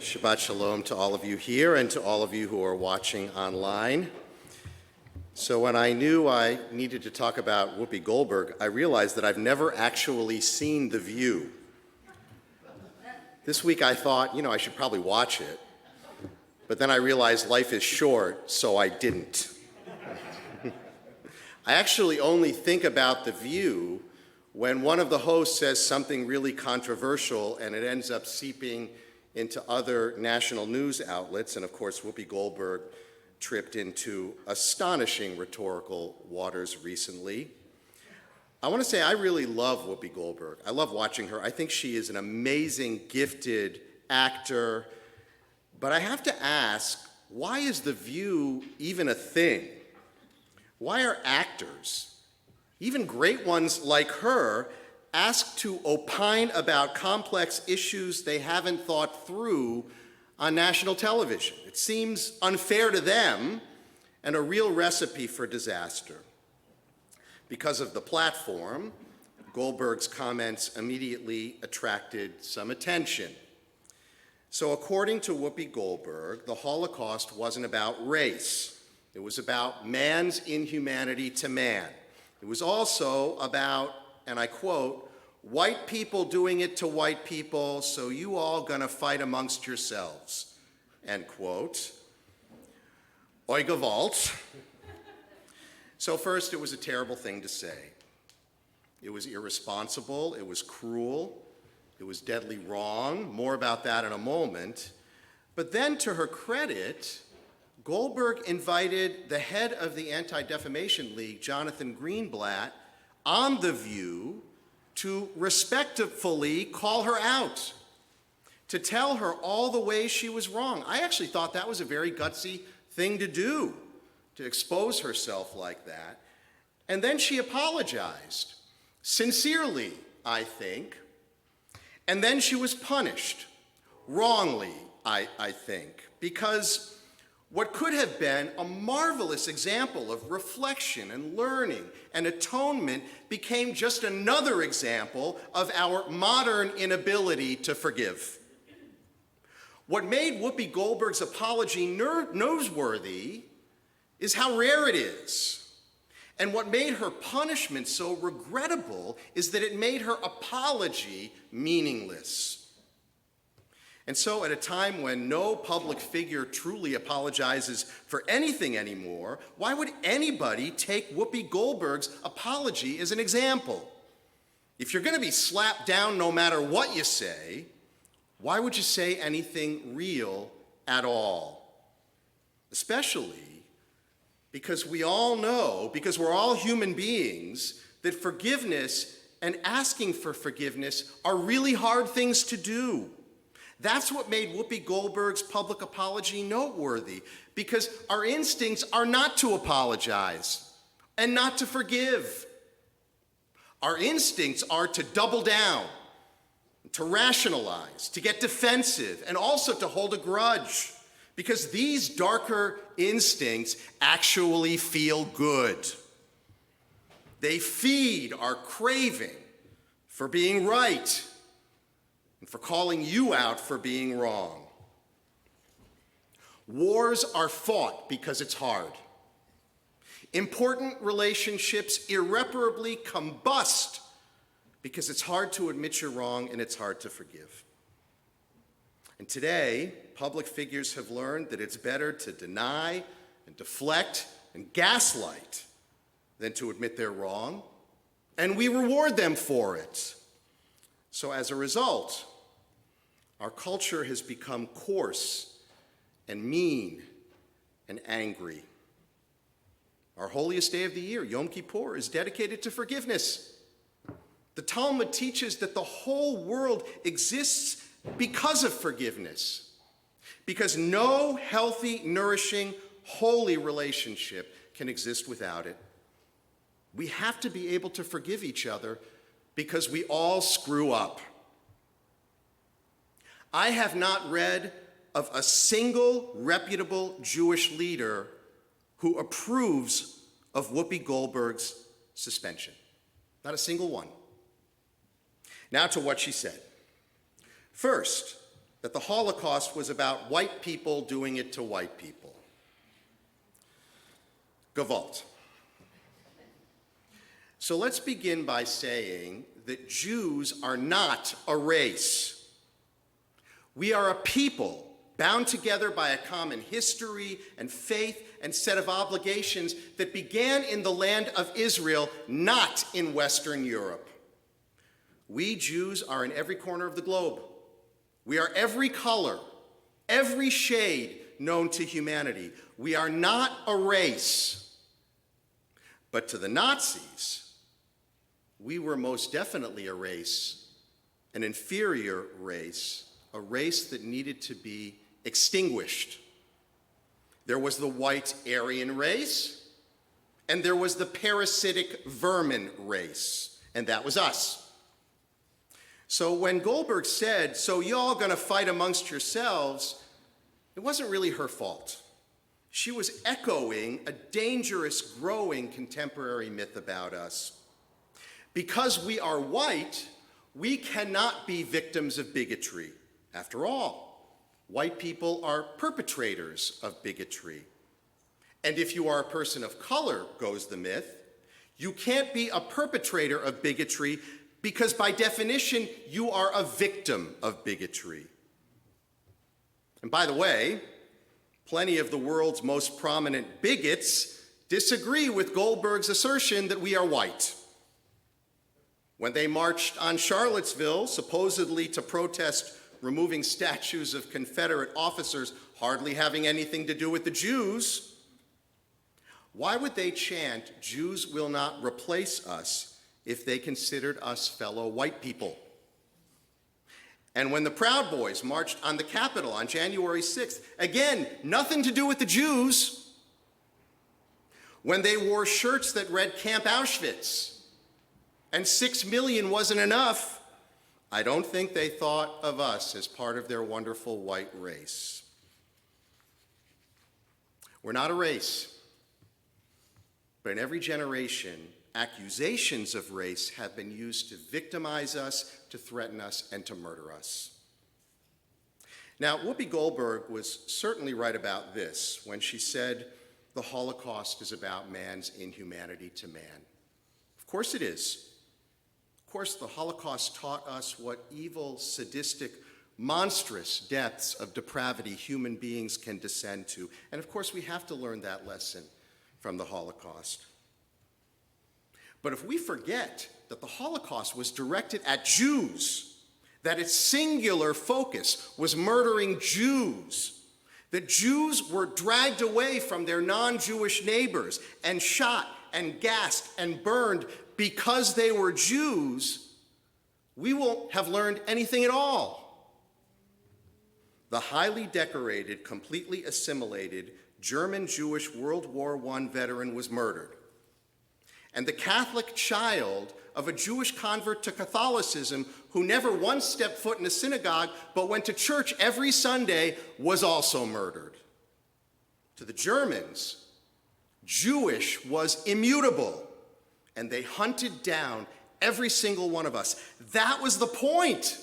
Shabbat shalom to all of you here and to all of you who are watching online. So when I knew I needed to talk about Whoopi Goldberg, I realized that I've never actually seen The View. This week I thought, I should probably watch it. But then I realized life is short, so I didn't. I actually only think about The View when one of the hosts says something really controversial and it ends up seeping into other national news outlets. And of course, Whoopi Goldberg tripped into astonishing rhetorical waters recently. I want to say I really love Whoopi Goldberg. I love watching her. I think she is an amazing, gifted actor. But I have to ask, why is The View even a thing? Why are actors, even great ones like her, asked to opine about complex issues they haven't thought through on national television? It seems unfair to them and a real recipe for disaster. Because of the platform, Goldberg's comments immediately attracted some attention. So according to Whoopi Goldberg, the Holocaust wasn't about race. It was about man's inhumanity to man. It was also about, and I quote, white people doing it to white people, so you all gonna fight amongst yourselves, end quote. Oi Gewalt. So first, it was a terrible thing to say. It was irresponsible, it was cruel, it was deadly wrong. More about that in a moment. But then, to her credit, Goldberg invited the head of the Anti-Defamation League, Jonathan Greenblatt, on The View to respectfully call her out, to tell her all the ways she was wrong. I actually thought that was a very gutsy thing to do, to expose herself like that. And then she apologized, sincerely, I think. And then she was punished, wrongly, I think, because what could have been a marvelous example of reflection and learning and atonement became just another example of our modern inability to forgive. What made Whoopi Goldberg's apology newsworthy is how rare it is. And what made her punishment so regrettable is that it made her apology meaningless. And so at a time when no public figure truly apologizes for anything anymore, why would anybody take Whoopi Goldberg's apology as an example? If you're going to be slapped down no matter what you say, why would you say anything real at all? Especially because we all know, because we're all human beings, that forgiveness and asking for forgiveness are really hard things to do. That's what made Whoopi Goldberg's public apology noteworthy, because our instincts are not to apologize and not to forgive. Our instincts are to double down, to rationalize, to get defensive, and also to hold a grudge, because these darker instincts actually feel good. They feed our craving for being right and for calling you out for being wrong. Wars are fought because it's hard. Important relationships irreparably combust because it's hard to admit you're wrong and it's hard to forgive. And today, public figures have learned that it's better to deny and deflect and gaslight than to admit they're wrong, and we reward them for it. So as a result, our culture has become coarse and mean and angry. Our holiest day of the year, Yom Kippur, is dedicated to forgiveness. The Talmud teaches that the whole world exists because of forgiveness, because no healthy, nourishing, holy relationship can exist without it. We have to be able to forgive each other because we all screw up. I have not read of a single reputable Jewish leader who approves of Whoopi Goldberg's suspension. Not a single one. Now to what she said. First, that the Holocaust was about white people doing it to white people. Gewalt. So let's begin by saying that Jews are not a race. We are a people bound together by a common history and faith and set of obligations that began in the land of Israel, not in Western Europe. We Jews are in every corner of the globe. We are every color, every shade known to humanity. We are not a race. But to the Nazis, we were most definitely a race, an inferior race, a race that needed to be extinguished. There was the white Aryan race, and there was the parasitic vermin race, and that was us. So when Goldberg said, "So y'all gonna fight amongst yourselves," it wasn't really her fault. She was echoing a dangerous, growing contemporary myth about us. Because we are white, we cannot be victims of bigotry. After all, white people are perpetrators of bigotry. And if you are a person of color, goes the myth, you can't be a perpetrator of bigotry because by definition, you are a victim of bigotry. And by the way, plenty of the world's most prominent bigots disagree with Goldberg's assertion that we are white. When they marched on Charlottesville, supposedly to protest removing statues of Confederate officers hardly having anything to do with the Jews, why would they chant, "Jews will not replace us," if they considered us fellow white people? And when the Proud Boys marched on the Capitol on January 6th, again, nothing to do with the Jews. When they wore shirts that read Camp Auschwitz, and 6 million wasn't enough, I don't think they thought of us as part of their wonderful white race. We're not a race, but in every generation, accusations of race have been used to victimize us, to threaten us, and to murder us. Now, Whoopi Goldberg was certainly right about this when she said the Holocaust is about man's inhumanity to man. Of course it is. Of course, the Holocaust taught us what evil, sadistic, monstrous depths of depravity human beings can descend to. And of course, we have to learn that lesson from the Holocaust. But if we forget that the Holocaust was directed at Jews, that its singular focus was murdering Jews, that Jews were dragged away from their non-Jewish neighbors and shot and gassed and burned because they were Jews, we won't have learned anything at all. The highly decorated, completely assimilated German Jewish World War I veteran was murdered. And the Catholic child of a Jewish convert to Catholicism who never once stepped foot in a synagogue but went to church every Sunday was also murdered. To the Germans, Jewish was immutable, and they hunted down every single one of us. That was the point.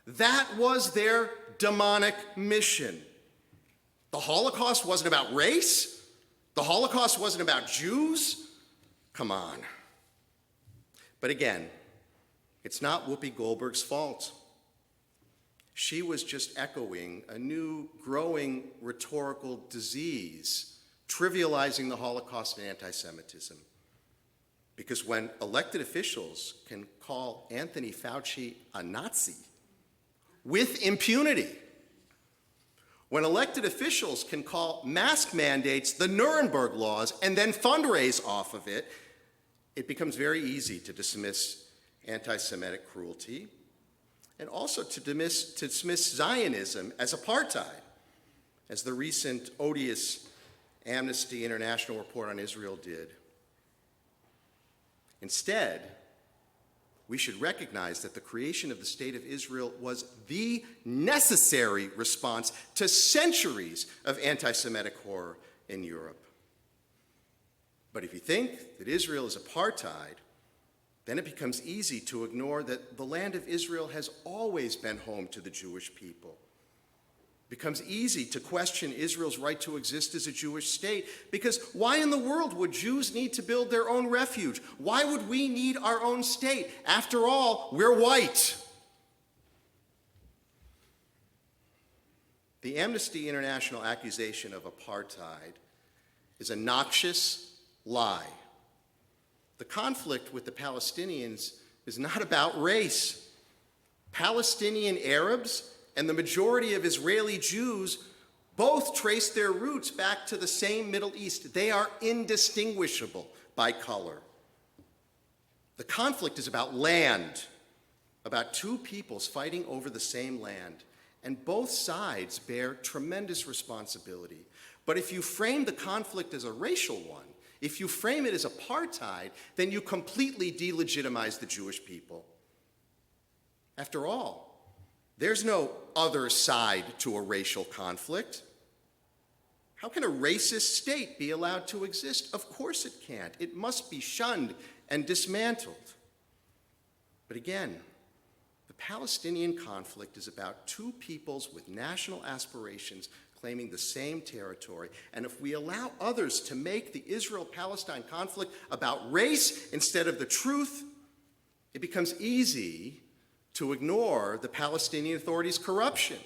That was their demonic mission. The Holocaust wasn't about race. The Holocaust wasn't about Jews. Come on. But again, it's not Whoopi Goldberg's fault. She was just echoing a new, growing rhetorical disease, trivializing the Holocaust and anti-Semitism. Because when elected officials can call Anthony Fauci a Nazi with impunity, when elected officials can call mask mandates the Nuremberg laws and then fundraise off of it, it becomes very easy to dismiss anti-Semitic cruelty and also to dismiss Zionism as apartheid, as the recent odious Amnesty International report on Israel did. Instead, we should recognize that the creation of the State of Israel was the necessary response to centuries of anti-Semitic horror in Europe. But if you think that Israel is apartheid, then it becomes easy to ignore that the land of Israel has always been home to the Jewish people. It becomes easy to question Israel's right to exist as a Jewish state, because why in the world would Jews need to build their own refuge? Why would we need our own state? After all, we're white. The Amnesty International accusation of apartheid is a noxious lie. The conflict with the Palestinians is not about race. Palestinian Arabs and the majority of Israeli Jews both trace their roots back to the same Middle East. They are indistinguishable by color. The conflict is about land, about two peoples fighting over the same land, and both sides bear tremendous responsibility. But if you frame the conflict as a racial one, if you frame it as apartheid, then you completely delegitimize the Jewish people. After all, there's no other side to a racial conflict. How can a racist state be allowed to exist? Of course it can't. It must be shunned and dismantled. But again, the Palestinian conflict is about two peoples with national aspirations claiming the same territory. And if we allow others to make the Israel-Palestine conflict about race instead of the truth, it becomes easy to ignore the Palestinian Authority's corruption,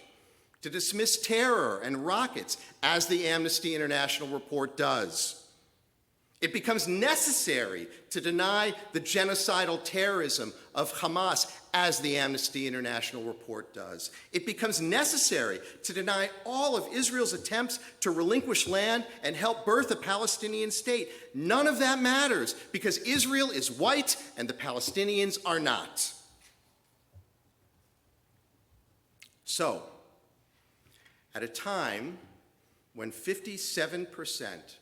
to dismiss terror and rockets, as the Amnesty International report does. It becomes necessary to deny the genocidal terrorism of Hamas, as the Amnesty International report does. It becomes necessary to deny all of Israel's attempts to relinquish land and help birth a Palestinian state. None of that matters, because Israel is white and the Palestinians are not. So, at a time when 57%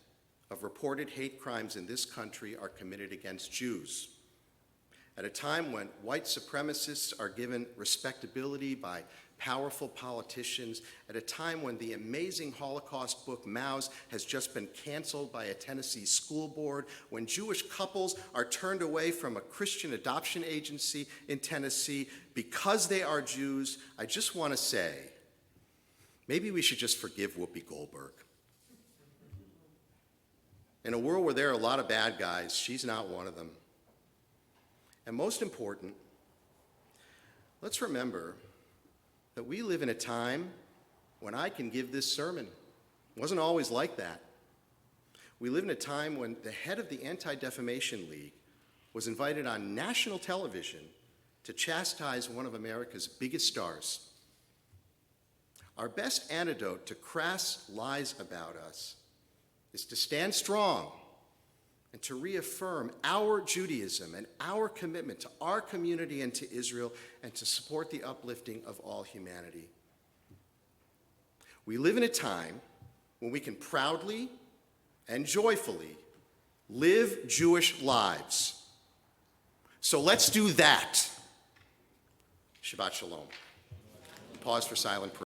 of reported hate crimes in this country are committed against Jews, at a time when white supremacists are given respectability by powerful politicians, at a time when the amazing Holocaust book Maus has just been canceled by a Tennessee school board, when Jewish couples are turned away from a Christian adoption agency in Tennessee because they are Jews, I just want to say, maybe we should just forgive Whoopi Goldberg. In a world where there are a lot of bad guys, she's not one of them. And most important, let's remember that we live in a time when I can give this sermon. It wasn't always like that. We live in a time when the head of the Anti-Defamation League was invited on national television to chastise one of America's biggest stars. Our best antidote to crass lies about us is to stand strong and to reaffirm our Judaism and our commitment to our community and to Israel, and to support the uplifting of all humanity. We live in a time when we can proudly and joyfully live Jewish lives. So let's do that. Shabbat Shalom. Pause for silent prayer.